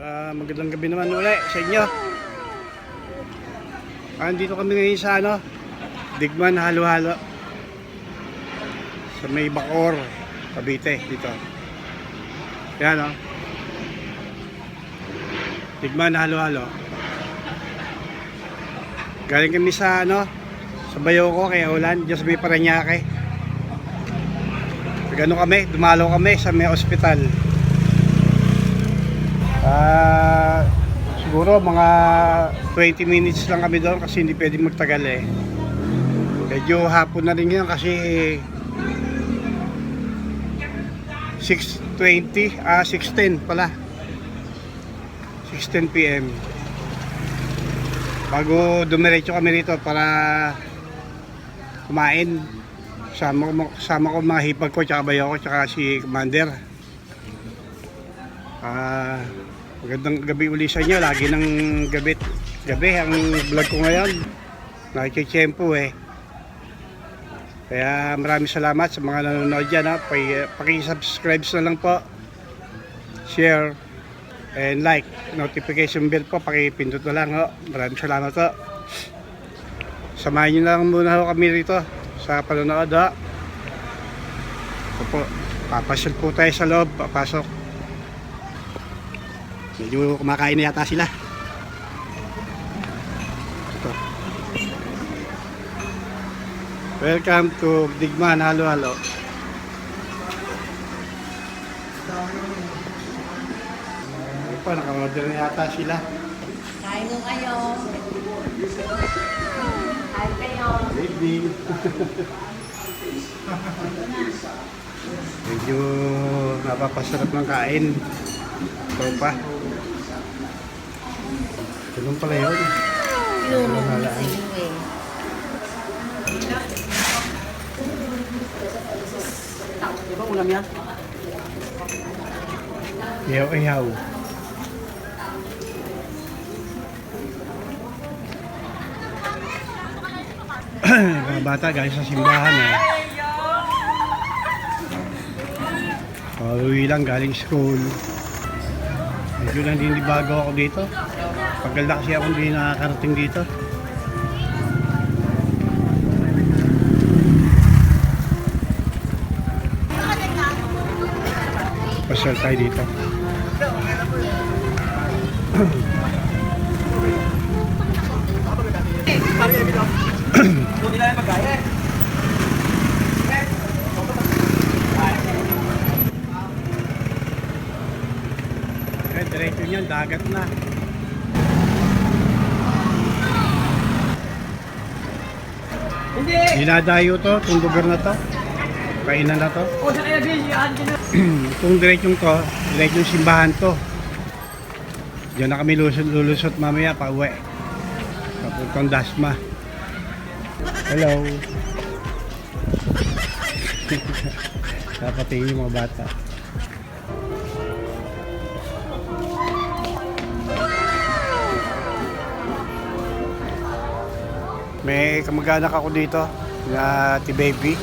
Magandang gabi naman ulit sa inyo. Andito kami ngayon sa Digman Halo-Halo sa may Bacoor, Cavite dito. Yan Digman Halo-Halo. Galing kami sa sa Bayoko kay Ulan, diyan sa may Parañaque. Dumalo kami sa may ospital. Siguro mga 20 minutes lang kami doon kasi hindi pwedeng magtagal eh. Medyo hapon na rin yun kasi 6:10 pala. 6:10 PM. Bago dumiretso kami rito para kumain. Sama ko mga hipag ko, tsaka bayo ko, tsaka si Commander. Magandang gabi uli sa inyo. Lagi ng gabi ang vlog ko ngayon. Nakikitsyempo eh. Kaya maraming salamat sa mga nanonood dyan. Paki-subscribe na lang po, share and like. Notification bell po, pakipindot na lang Maraming salamat po. Samahan nyo lang muna kami rito sa panonood Papasyal po tayo sa loob. Papasok. Medyo kumakain na yata sila. Ito. Welcome to Digman Halo-Halo. Ito, nakamorder na yata sila. Kain mo kayo. Kain kayo. Baby. Medyo napapasarap ng kain. Ito pa. Ganun pala yun. Inunom mo sa iyo eh. Di ba ulam yan? Ihaw-ihaw. Mga bata galing sa simbahan Pauwi lang galing school. Medyo naninibago ako dito. Paggal na kasi ako hindi nakakarating dito. Pasyal tayo dito. Diretso niyan, dagat na. Dinadayo to, itong lugar na to. Kainan na to. Itong diretsong to, diretsong simbahan to. Diyan na kami lulusot mamaya pa uwi. Papuntang Dasma. Hello. Napatingin yung mga bata. May kamag-anak ako dito na Baby.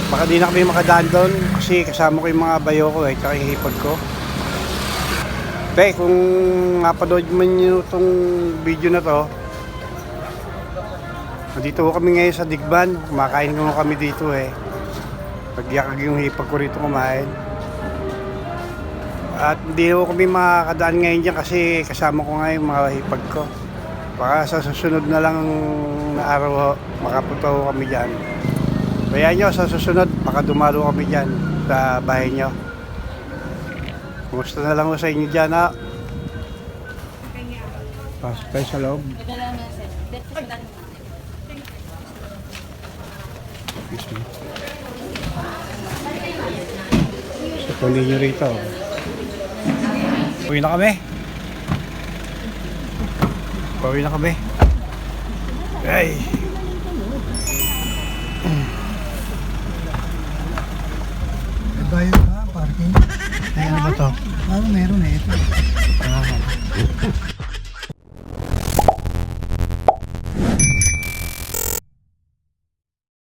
Baka di na kami makadaan doon kasi kasama ko yung mga bayo ko tsaka yung hipag ko. Kung napanood man nyo itong video na to, nandito kami ngayon sa Digman. Kumakain kami dito Pagyakag yung hipag ko rito kumain. At hindi ko kami makakadaan ngayon dyan kasi kasama ko ngayon yung mga hipag ko. Baka sa susunod na lang na araw makapunta kami dyan. Bayan nyo, sa susunod baka dumalo kami dyan sa bahay nyo. Kumusta na lang sa inyo dyan Pasok tayo sa loob. So kunin nyo rito. Uwi na kami. Pauwi na kami. Ay. Bayo ka, parking. Ay, ano ba to? Meron ito.